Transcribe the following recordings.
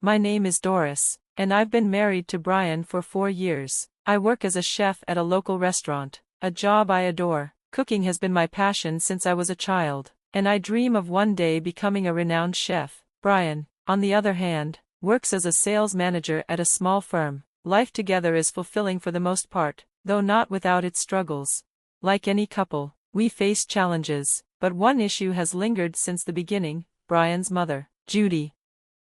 My name is Doris, and I've been married to Brian for 4 years. I work as a chef at a local restaurant, a job I adore. Cooking has been my passion since I was a child, and I dream of one day becoming a renowned chef. Brian, on the other hand, works as a sales manager at a small firm. Life together is fulfilling for the most part, though not without its struggles. Like any couple, we face challenges, but one issue has lingered since the beginning: Brian's mother, Judy.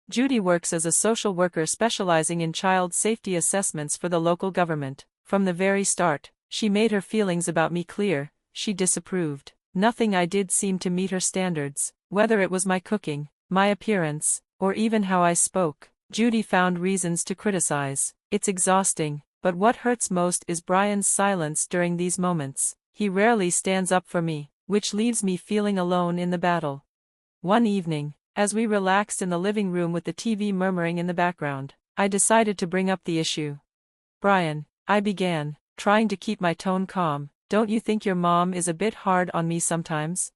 Judy works as a social worker specializing in child safety assessments for the local government. From the very start, she made her feelings about me clear. She disapproved. Nothing I did seemed to meet her standards, whether it was my cooking, my appearance, or even how I spoke. Judy found reasons to criticize. It's exhausting, but what hurts most is Brian's silence during these moments. He rarely stands up for me, which leaves me feeling alone in the battle. One evening, as we relaxed in the living room with the TV murmuring in the background, I decided to bring up the issue. "Brian," I began, trying to keep my tone calm, "don't you think your mom is a bit hard on me sometimes?"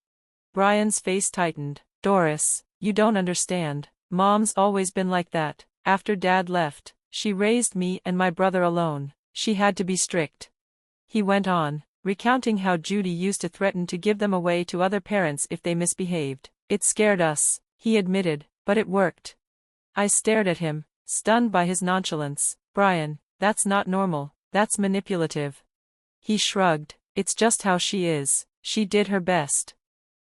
Brian's face tightened. "Doris, you don't understand. Mom's always been like that. After Dad left, she raised me and my brother alone. She had to be strict." He went on, recounting how Judy used to threaten to give them away to other parents if they misbehaved. "It scared us," he admitted, "but it worked." I stared at him, stunned by his nonchalance. "Brian, that's not normal, that's manipulative." He shrugged. "It's just how she is. She did her best."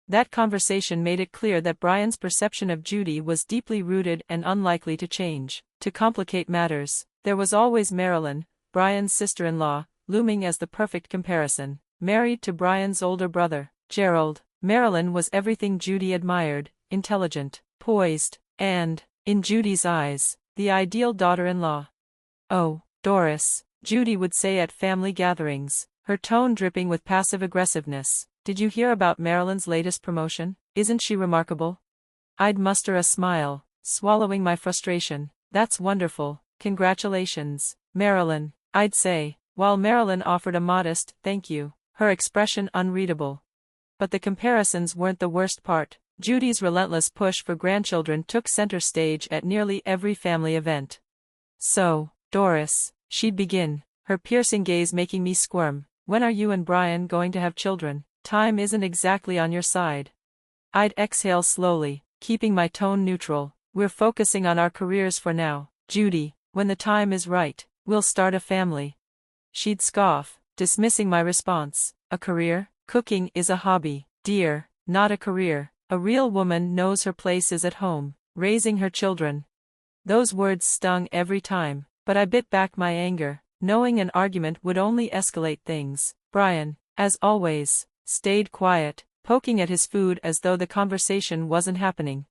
That conversation made it clear that Brian's perception of Judy was deeply rooted and unlikely to change. To complicate matters, there was always Marilyn, Brian's sister-in-law, looming as the perfect comparison. Married to Brian's older brother, Gerald, Marilyn was everything Judy admired: intelligent, poised, and, in Judy's eyes, the ideal daughter-in-law. "Oh, Doris," Judy would say at family gatherings, her tone dripping with passive aggressiveness, "did you hear about Marilyn's latest promotion? Isn't she remarkable?" I'd muster a smile, swallowing my frustration. "That's wonderful, congratulations, Marilyn," I'd say, while Marilyn offered a modest "thank you," her expression unreadable. But the comparisons weren't the worst part. Judy's relentless push for grandchildren took center stage at nearly every family event. "So, Doris," she'd begin, her piercing gaze making me squirm, "when are you and Brian going to have children? Time isn't exactly on your side." I'd exhale slowly, keeping my tone neutral. "We're focusing on our careers for now, Judy. When the time is right, we'll start a family." She'd scoff, dismissing my response. "A career? Cooking is a hobby, dear, not a career. A real woman knows her place is at home, raising her children." Those words stung every time, but I bit back my anger, knowing an argument would only escalate things. Brian, as always, stayed quiet, poking at his food as though the conversation wasn't happening.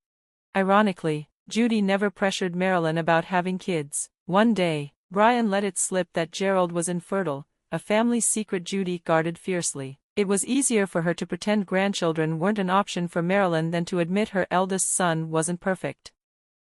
Ironically, Judy never pressured Marilyn about having kids. One day, Brian let it slip that Gerald was infertile, a family secret Judy guarded fiercely. It was easier for her to pretend grandchildren weren't an option for Marilyn than to admit her eldest son wasn't perfect.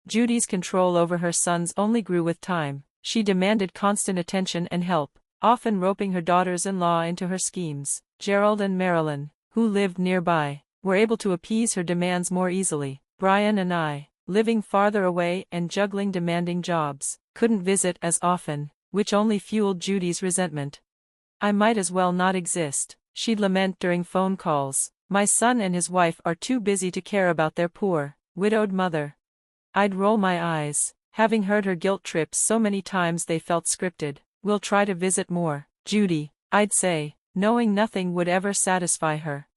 Judy's control over her sons only grew with time. She demanded constant attention and help, often roping her daughters-in-law into her schemes. Gerald and Marilyn, who lived nearby, were able to appease her demands more easily. Brian and I, living farther away and juggling demanding jobs, couldn't visit as often, which only fueled Judy's resentment. "I might as well not exist," she'd lament during phone calls. "My son and his wife are too busy to care about their poor, widowed mother." I'd roll my eyes, having heard her guilt trips so many times they felt scripted. "We'll try to visit more, Judy," I'd say, knowing nothing would ever satisfy her.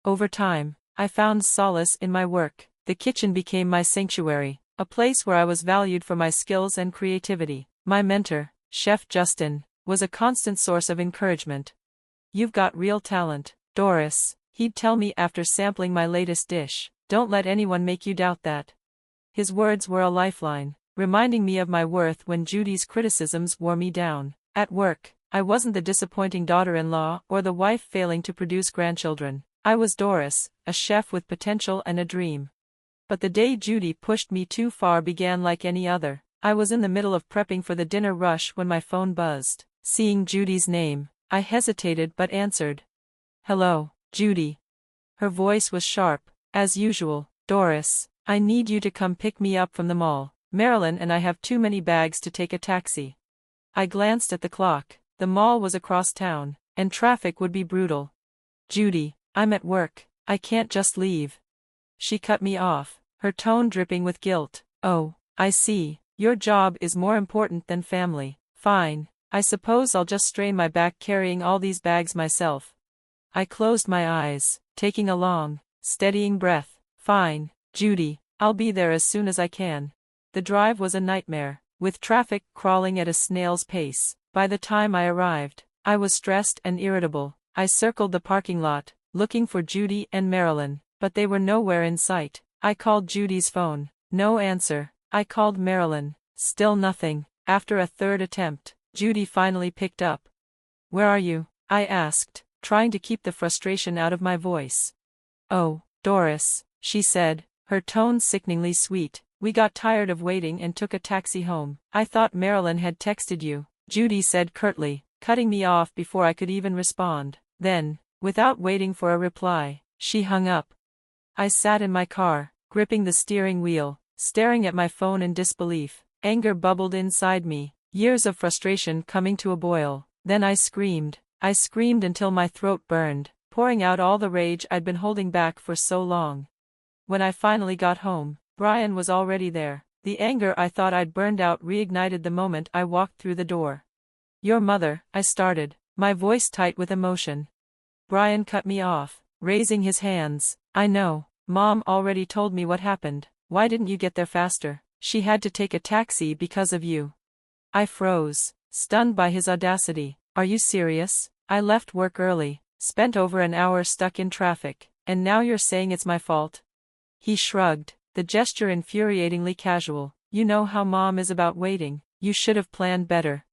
Over time, I found solace in my work. The kitchen became my sanctuary, a place where I was valued for my skills and creativity. My mentor, Chef Justin, was a constant source of encouragement. "You've got real talent, Doris," he'd tell me after sampling my latest dish. "Don't let anyone make you doubt that." His words were a lifeline, reminding me of my worth when Judy's criticisms wore me down. At work, I wasn't the disappointing daughter-in-law or the wife failing to produce grandchildren. I was Doris, a chef with potential and a dream. But the day Judy pushed me too far began like any other. I was in the middle of prepping for the dinner rush when my phone buzzed. Seeing Judy's name, I hesitated but answered. "Hello, Judy." Her voice was sharp, as usual. "Doris, I need you to come pick me up from the mall. Marilyn and I have too many bags to take a taxi. I glanced at the clock. The mall was across town, and traffic would be brutal. Judy, I'm at work, I can't just leave. She cut me off, her tone dripping with guilt. Oh, I see, your job is more important than family. Fine, I suppose I'll just strain my back carrying all these bags myself. I closed my eyes, taking a long, steadying breath. Fine, Judy, I'll be there as soon as I can. The drive was a nightmare, with traffic crawling at a snail's pace. By the time I arrived, I was stressed and irritable. I circled the parking lot, looking for Judy and Marilyn, but they were nowhere in sight. I called Judy's phone. No answer. I called Marilyn. Still nothing. After a third attempt, Judy finally picked up. "Where are you?" I asked, trying to keep the frustration out of my voice. "Oh, Doris," she said, her tone sickeningly sweet. "We got tired of waiting and took a taxi home." "I thought Marilyn had texted you," Judy said curtly, cutting me off before I could even respond. Then, without waiting for a reply, she hung up. I sat in my car, gripping the steering wheel, staring at my phone in disbelief. Anger bubbled inside me, years of frustration coming to a boil. Then I screamed. I screamed until my throat burned, pouring out all the rage I'd been holding back for so long. When I finally got home, Brian was already there. The anger I thought I'd burned out reignited the moment I walked through the door. "Your mother," I started, my voice tight with emotion. Brian cut me off, raising his hands. "I know, Mom already told me what happened. Why didn't you get there faster? She had to take a taxi because of you." I froze, stunned by his audacity. "Are you serious? I left work early, spent over an hour stuck in traffic, and now you're saying it's my fault?" He shrugged, the gesture infuriatingly casual. "You know how Mom is about waiting. You should have planned better."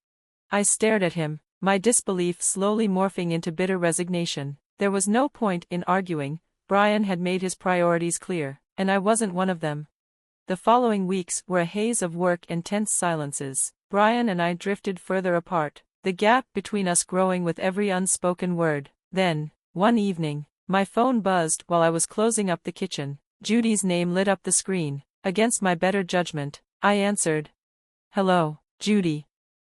I stared at him, my disbelief slowly morphing into bitter resignation. There was no point in arguing. Brian had made his priorities clear, and I wasn't one of them. The following weeks were a haze of work and tense silences. Brian and I drifted further apart, the gap between us growing with every unspoken word. Then, one evening, my phone buzzed while I was closing up the kitchen. Judy's name lit up the screen. Against my better judgment, I answered. "Hello, Judy."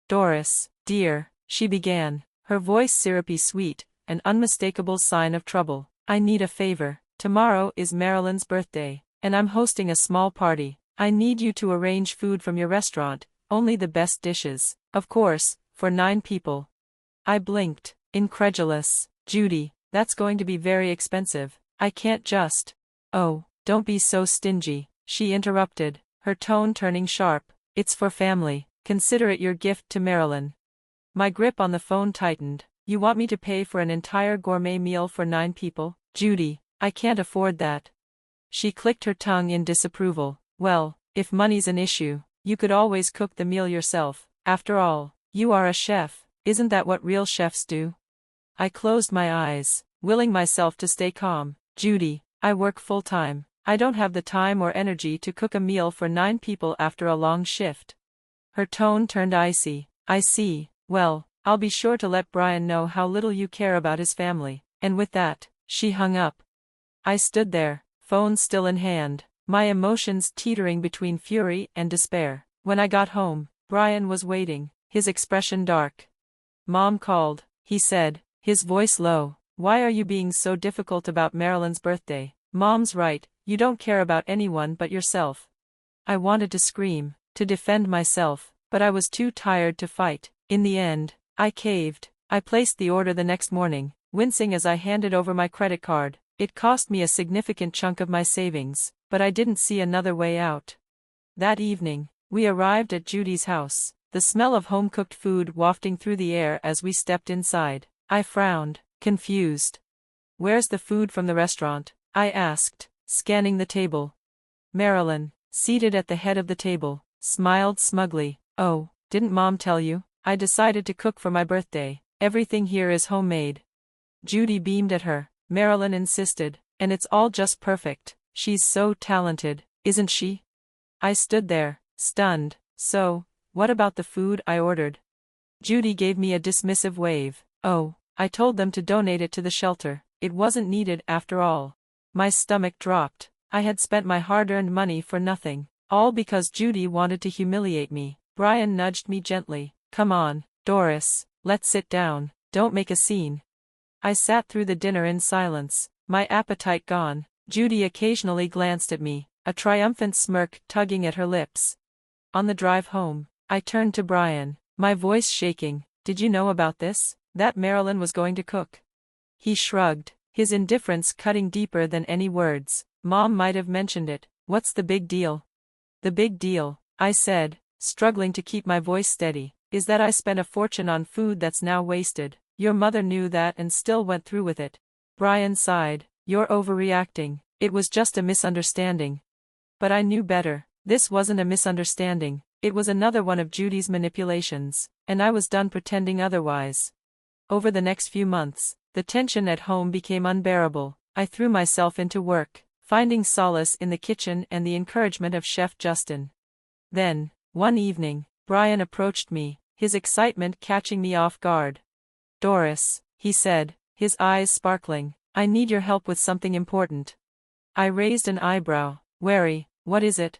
"Doris, dear," she began, her voice syrupy sweet, an unmistakable sign of trouble. "I need a favor. Tomorrow is Marilyn's birthday, and I'm hosting a small party. I need you to arrange food from your restaurant, only the best dishes, of course, for 9 people. I blinked, incredulous. "Judy, that's going to be very expensive. I can't just." "Oh, don't be so stingy," she interrupted, her tone turning sharp. "It's for family. Consider it your gift to Marilyn." My grip on the phone tightened. "You want me to pay for an entire gourmet meal for 9 people? Judy, I can't afford that." She clicked her tongue in disapproval. "Well, if money's an issue, you could always cook the meal yourself. After all, you are a chef, isn't that what real chefs do?" I closed my eyes, willing myself to stay calm. "Judy, I work full-time. I don't have the time or energy to cook a meal for 9 people after a long shift." Her tone turned icy. "I see. Well, I'll be sure to let Brian know how little you care about his family." And with that, she hung up. I stood there, phone still in hand, my emotions teetering between fury and despair. When I got home, Brian was waiting, his expression dark. "Mom called," he said, his voice low. "Why are you being so difficult about Marilyn's birthday? Mom's right, you don't care about anyone but yourself." I wanted to scream, to defend myself, but I was too tired to fight. In the end, I caved. I placed the order the next morning, wincing as I handed over my credit card. It cost me a significant chunk of my savings, but I didn't see another way out. That evening, we arrived at Judy's house, the smell of home-cooked food wafting through the air as we stepped inside. I frowned, confused. "Where's the food from the restaurant?" I asked, scanning the table. Marilyn, seated at the head of the table, smiled smugly. "Oh, didn't Mom tell you? I decided to cook for my birthday. Everything here is homemade." Judy beamed at her. Marilyn insisted. "And it's all just perfect. She's so talented, isn't she?" I stood there, stunned. "So, what about the food I ordered?" Judy gave me a dismissive wave. "Oh, I told them to donate it to the shelter. It wasn't needed after all." My stomach dropped. I had spent my hard-earned money for nothing. All because Judy wanted to humiliate me. Brian nudged me gently. Come on, Doris, let's sit down, don't make a scene. I sat through the dinner in silence, my appetite gone. Judy occasionally glanced at me, a triumphant smirk tugging at her lips. On the drive home, I turned to Brian, my voice shaking. Did you know about this? That Marilyn was going to cook? He shrugged, his indifference cutting deeper than any words. Mom might have mentioned it. What's the big deal? The big deal, I said, struggling to keep my voice steady, is that I spent a fortune on food that's now wasted. Your mother knew that and still went through with it. Brian sighed. You're overreacting. It was just a misunderstanding. But I knew better. This wasn't a misunderstanding. It was another one of Judy's manipulations, and I was done pretending otherwise. Over the next few months, the tension at home became unbearable. I threw myself into work, finding solace in the kitchen and the encouragement of Chef Justin. Then, one evening, Brian approached me, his excitement catching me off guard. Doris, he said, his eyes sparkling, I need your help with something important. I raised an eyebrow, wary. What is it?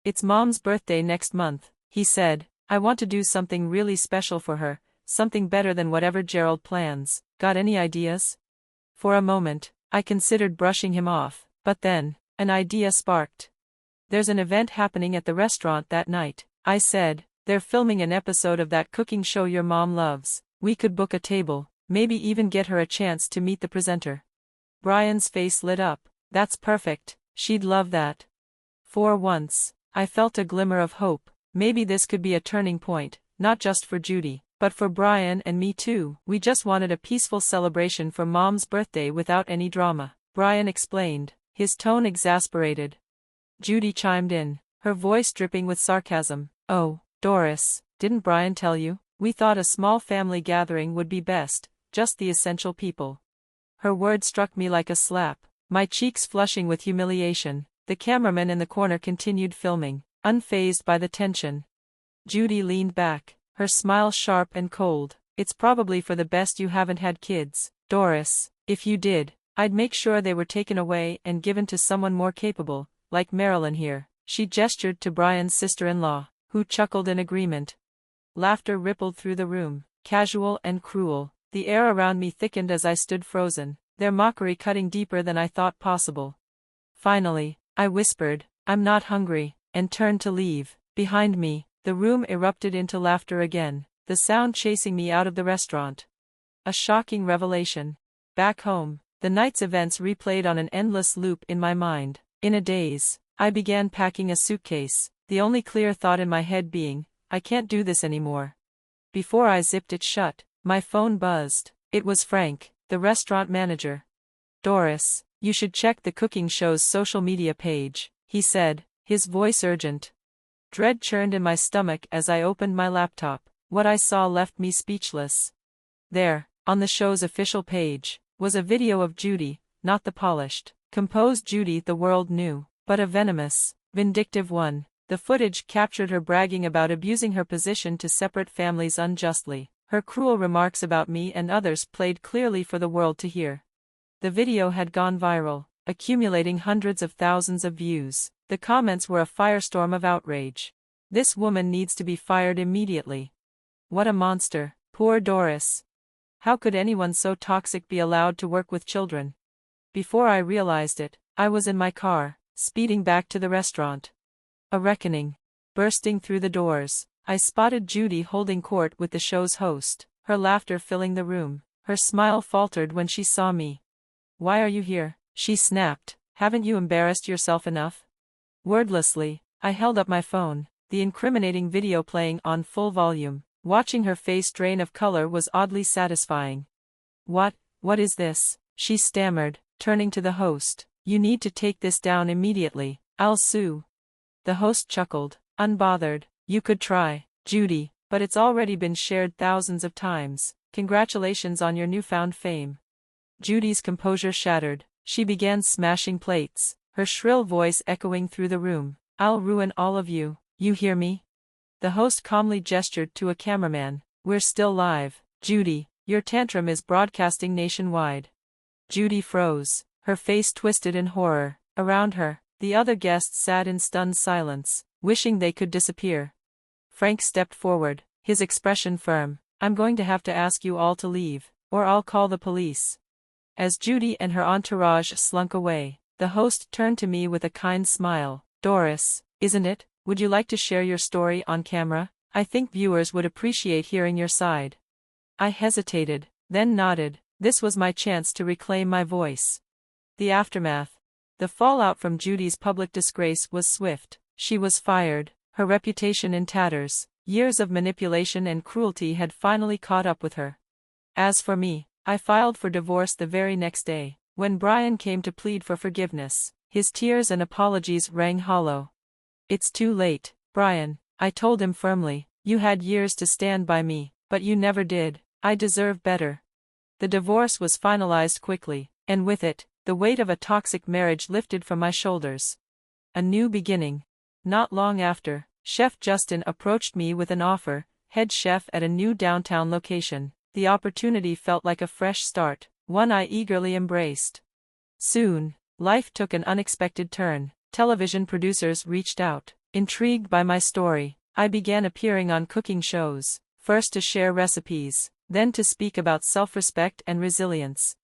It's Mom's birthday next month, he said. I want to do something really special for her, something better than whatever Gerald plans. Got any ideas? For a moment, I considered brushing him off, but then, an idea sparked. There's an event happening at the restaurant that night, I said. They're filming an episode of that cooking show your mom loves. We could book a table, maybe even get her a chance to meet the presenter. Brian's face lit up. That's perfect, she'd love that. For once, I felt a glimmer of hope. Maybe this could be a turning point, not just for Judy, but for Brian and me too. We just wanted a peaceful celebration for Mom's birthday without any drama, Brian explained, his tone exasperated. Judy chimed in, her voice dripping with sarcasm. Oh, Doris, didn't Brian tell you? We thought a small family gathering would be best, just the essential people. Her words struck me like a slap, my cheeks flushing with humiliation. The cameraman in the corner continued filming, unfazed by the tension. Judy leaned back, her smile sharp and cold. It's probably for the best you haven't had kids, Doris. If you did, I'd make sure they were taken away and given to someone more capable, like Marilyn here. She gestured to Brian's sister-in-law, who chuckled in agreement. Laughter rippled through the room, casual and cruel. The air around me thickened as I stood frozen, their mockery cutting deeper than I thought possible. Finally, I whispered, I'm not hungry, and turned to leave. Behind me, the room erupted into laughter again, the sound chasing me out of the restaurant. A shocking revelation. Back home, the night's events replayed on an endless loop in my mind. In a daze, I began packing a suitcase, the only clear thought in my head being, I can't do this anymore. Before I zipped it shut, my phone buzzed. It was Frank, the restaurant manager. Doris, you should check the cooking show's social media page, he said, his voice urgent. Dread churned in my stomach as I opened my laptop. What I saw left me speechless. There, on the show's official page, was a video of Judy, not the polished, composed Judy the world knew, but a venomous, vindictive one. The footage captured her bragging about abusing her position to separate families unjustly. Her cruel remarks about me and others played clearly for the world to hear. The video had gone viral, accumulating hundreds of thousands of views. The comments were a firestorm of outrage. This woman needs to be fired immediately. What a monster, poor Doris. How could anyone so toxic be allowed to work with children? Before I realized it, I was in my car, speeding back to the restaurant. A reckoning. Bursting through the doors, I spotted Judy holding court with the show's host, her laughter filling the room. Her smile faltered when she saw me. Why are you here? She snapped. Haven't you embarrassed yourself enough? Wordlessly, I held up my phone, the incriminating video playing on full volume. Watching her face drain of color was oddly satisfying. What is this? She stammered, turning to the host. You need to take this down immediately. I'll sue. The host chuckled, unbothered. You could try, Judy, but it's already been shared thousands of times. Congratulations on your newfound fame. Judy's composure shattered. She began smashing plates, her shrill voice echoing through the room. I'll ruin all of you, you hear me? The host calmly gestured to a cameraman. We're still live, Judy, your tantrum is broadcasting nationwide. Judy froze, her face twisted in horror. Around her, The other guests sat in stunned silence, wishing they could disappear. Frank stepped forward, his expression firm. I'm going to have to ask you all to leave, or I'll call the police. As Judy and her entourage slunk away, the host turned to me with a kind smile. Doris, isn't it? Would you like to share your story on camera? I think viewers would appreciate hearing your side. I hesitated, then nodded. This was my chance to reclaim my voice. The aftermath. The fallout from Judy's public disgrace was swift. She was fired, her reputation in tatters. Years of manipulation and cruelty had finally caught up with her. As for me, I filed for divorce the very next day. When Brian came to plead for forgiveness, his tears and apologies rang hollow. It's too late, Brian, I told him firmly. You had years to stand by me, but you never did. I deserve better. The divorce was finalized quickly, and with it, the weight of a toxic marriage lifted from my shoulders. A new beginning. Not long after, Chef Justin approached me with an offer, head chef at a new downtown location. The opportunity felt like a fresh start, one I eagerly embraced. Soon, life took an unexpected turn. Television producers reached out. Intrigued by my story, I began appearing on cooking shows, first to share recipes, then to speak about self-respect and resilience.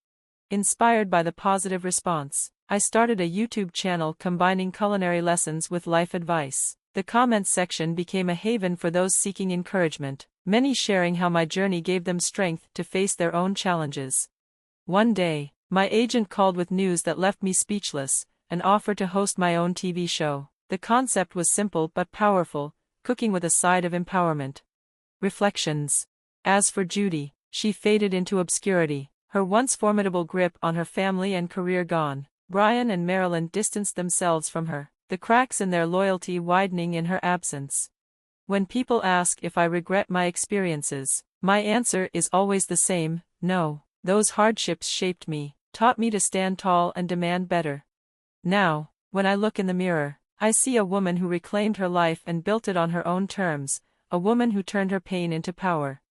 Inspired by the positive response, I started a YouTube channel combining culinary lessons with life advice. The comments section became a haven for those seeking encouragement, many sharing how my journey gave them strength to face their own challenges. One day, my agent called with news that left me speechless, an offer to host my own TV show. The concept was simple but powerful, cooking with a side of empowerment. Reflections. As for Judy, she faded into obscurity, her once formidable grip on her family and career gone. Brian and Marilyn distanced themselves from her, the cracks in their loyalty widening in her absence. When people ask if I regret my experiences, my answer is always the same: no. Those hardships shaped me, taught me to stand tall and demand better. Now, when I look in the mirror, I see a woman who reclaimed her life and built it on her own terms, a woman who turned her pain into power.